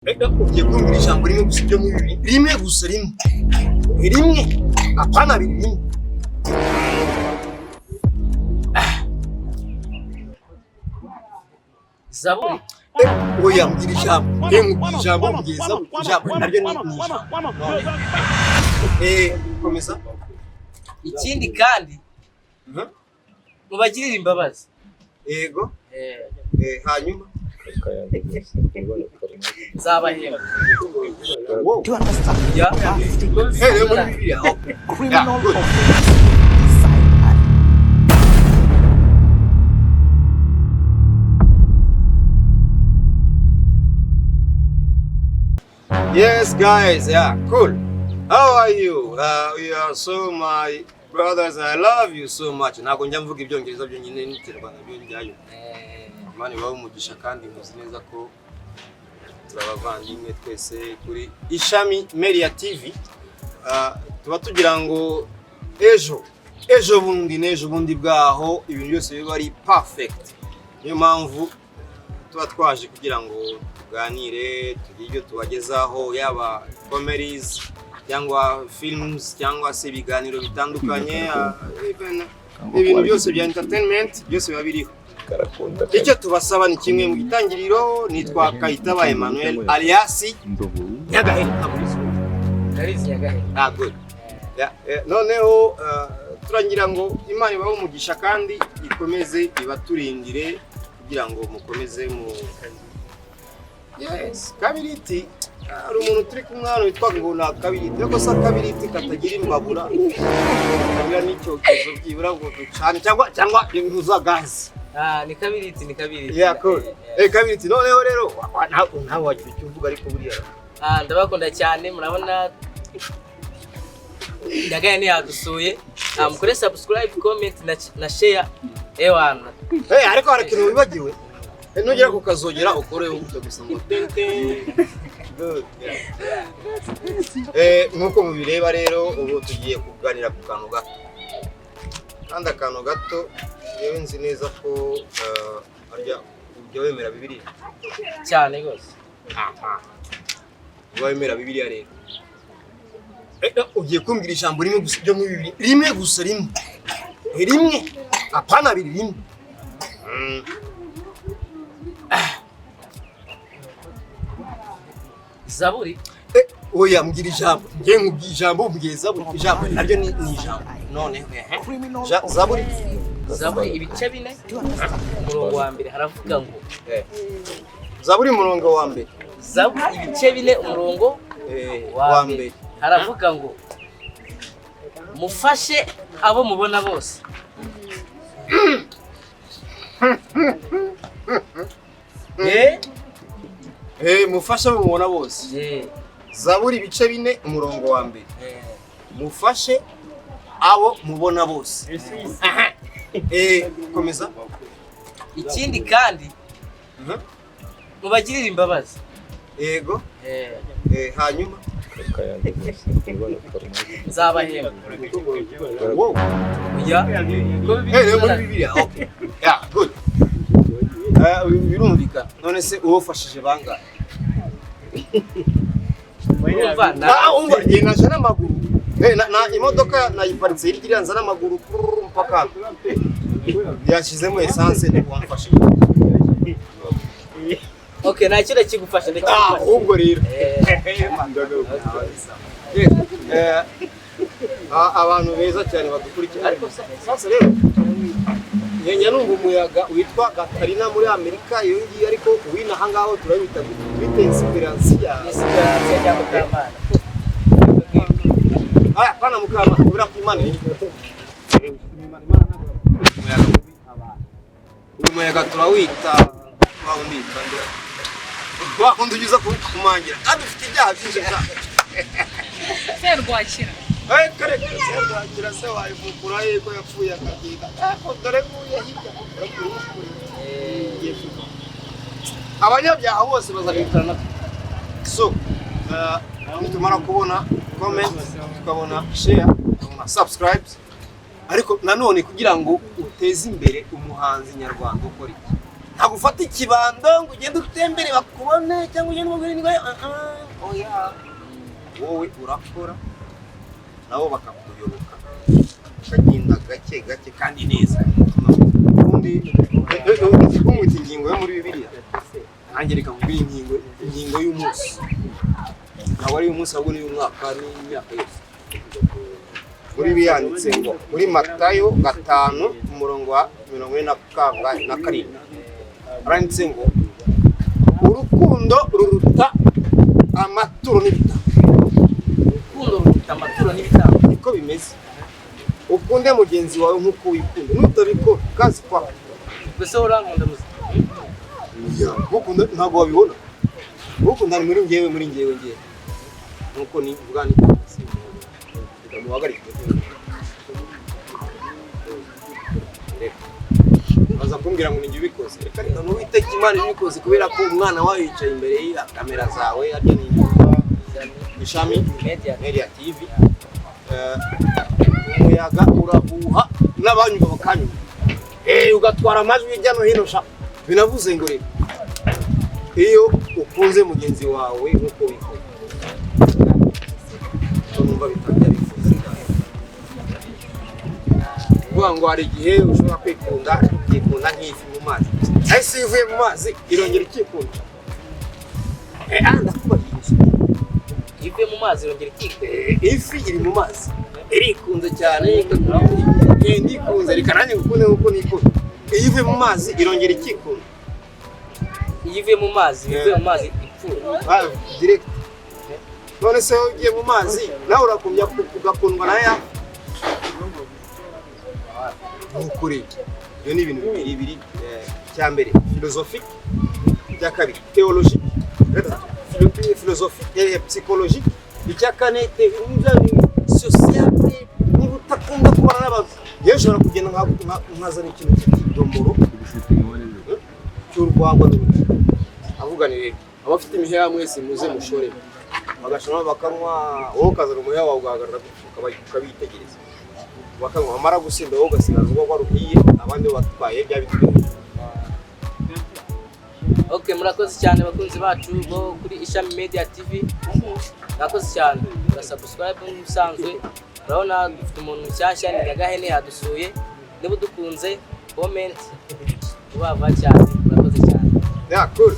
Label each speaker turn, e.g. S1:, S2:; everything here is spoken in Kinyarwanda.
S1: Ugiye kumvira ijambo rimwe gusa ryo muri bibiri rimwe gusa rimwe apana bibiri
S2: Zaburi
S1: oya mbwira ijambo mbwira ijambo naryo ni komeza
S2: ikindi kandi mubagirira imbabazi
S1: yego hanyuma
S2: zabahemba
S3: Do you understand?
S2: Yeah.
S3: Plastic
S1: rero muri bibiri
S3: criminal
S1: good.
S3: offense. Cyanide.
S1: Yes, guys, yeah, cool. How are you? We are so my brothers. I love you so much. Ntabwo njya mvuga ibyongereza byo nyine n'Ikinyarwanda byo njyayo. Imana ibahe umugisha kandi muzi neza ko turabavandimwe twese kuri Ishami Media TV. Tuba tugira ngo ejo bundi bwaho ibintu byose biba ari perfect. Niyo mpamvu tuba twaje kugira ngo tuganire tugire ibyo tubagezaho, yaba comedies cyangwa films cyangwa se ibiganiro bitandukanye, ibintu byose bya entertainment byose biba biriho. Icyo tubasaba ni kimwe mu gitangiriro, nitwa Kayitaba Emmanuel alias Nyagahene. Good. Noneho turangira ngo Imana ibahe umugisha kandi ikomeze ibaturindire kugira ngo mukomeze mu yes kabiriti. Hari umuntu turi kumwana witwa ngo na kabiriti, ariko sa kabiriti katagira imbabura, kagira n'icyokezo byibura ngo ducane cyangwa impuza gazi.
S2: Ni kabiriti.
S1: Yeah, cool. Kabiriti noneho rero ntawe wagira icyo uvuga ariko buriya.
S2: Ndabakunda cyane, murabona Nyagahene yadusuye. Mukore subscribe, comment na share. Ewana.
S1: Ariko hari ikintu wibagiwe. Nugera kukazogera ukore ujya gusa ngo tente. Good. Nkuko mubireba rero ubu tugiye kuganira ku kantu gato. Kandi akantu gato yewe nzi neza ko arya ujya wemera Bibiliya
S2: cyane gose.
S1: Wemera Bibiliya rero. Ugiye kumbwira ijambo rimwe gusa ryo muri bibiri rimwe gusa rimwe apana bibiri.
S2: Zaburi
S1: oya mbwira ijambo nkubwira ijambo mbwira ijambo naryo ni ijambo none
S2: Zaburi ibice bine umurongo wa mbere haravuga ngo
S1: Zaburi umurongo wa mbere
S2: Zaburi ibice bine umurongo wa mbere haravuga ngo mufashe abo mubona bose.
S1: Mufashe abo mubona bose. Zaburi ibice bine umurongo wa mbere mufashe abo mubona bose. Komeza.
S2: Ikindi kandi mubagirira imbabazi.
S1: Yego. Hanyuma
S2: zabahemba.
S1: Wow.
S2: Rero
S1: muri Bibiliya. Okay. Yeah, good. Birumvikana. None se uwofashije bangahe? Umva naje n'amaguru. Na imodoka nayiparitse hirya nza n'amaguru mpaka yashizemo essence ni wamfashe.
S2: Okay, nakira kigufasha ndakigufasha.
S1: Ubwo rero. Abantu beza cyane badukurikira. Ariko sasa rero nyenya numva umuyaga witwa Katarina muri Amerika iyo ngiye, ariko wina hangaho turabita bite inspiration ya
S2: Mukamana.
S1: Pana Mukamana kubera ko Imana ni umuyaga turawita wawundika wakundi ugiza kumangira kandi ufite ibyaha byinshi
S4: Serwakira.
S1: kare serwakira se waye mukura yeko yapfuye akagiga dore kuye hirya abanyabyaha bose bazabitana. So nitumara kubona comment tukabona share tukabona subscribe, ariko nanone kugira ngo uteze imbere umuhanzi nyarwanda ukora iki ntagufata ikibando ngo ugende utembere bakubone cyangwa ugende umubwire ngo oya wowe urakora nabo bakakuyoboka ukagenda gake gake kandi neza ubundi kumwita ingingo yo muri Bibiliya nanjye reka mubwire ingingo y'umunsi ntabwo ari umunsi ahubwo ni umwaka n'imyaka yose muri biyanditse ngo muri Matayo 5 umurongo wa 47 aranditse ngo urukundo ruruta amaturo n'ibitabo niko bimeze ukunde mugenzi wawe nk'uko wikunda nutabikora kazi kwa
S2: gusa urankunda muzi
S1: gukunda ntabwo wabibona gukunda ni muri njyewe nuko ni vuga ni ndamuhagarika baza kumbwira ngo ninjye ubikoze reka reka ntuwiteke Imana ibikoze kubera ko umwana wawe yicaye imbere ya kamera zawe arya ni Ishami Media TV umuyaga urahuha n'abanyumva bakanyuma ugatwara amajwi hirya no hino sha binavuze ngo reka iyo ukunze mugenzi wawe nk'uko wikunda numva bitajya bifuza kuvuga ngo hari igihe ushobora kwikunda nk'ifi mu mazi ariko iyo ivuye mu mazi irongera ikikunda ndakubahiriza
S2: ivuye mu mazi irongera ikikunda
S1: ifi iri mu mazi irikunze cyane ndikunze reka nanjye ngukunde nk'uko nikunda iyo ivuye mu mazi irongera ikikunda
S2: iyo ivuye mu mazi ipfura
S1: direct none se ugiye mu mazi nawe urakumya ugakundwa nayo n'ukuri iyo ni ibintu bibiri cya mbere philosophique cya kabiri théologie philosophie psychologie icya kane sociale niba utakunda kubana n'abantu yewe ushobora kugenda nkazana ikintu cy'idomoro cy'urwagwa n'uruti avuga ni rero abafite imiheha mwese muze mushore bagashoma bakanywa wowe ukazana umuheha wawe ugahagarara ukabitegereza bakanywa amara gusinda wowe ugasigara urwagwa ruhiye abandi batwaye bya bityo.
S2: Okay, murakoze cyane bakunzi bacu bo kuri Ishami Media TV. Murakoze cyane. Subscribe musanzwe. Urabona dufite umuntu mushyashya ni Gagahene yadusuye. Niba dukunze comment ubava cyane. Murakoze cyane.
S1: Yeah, cool.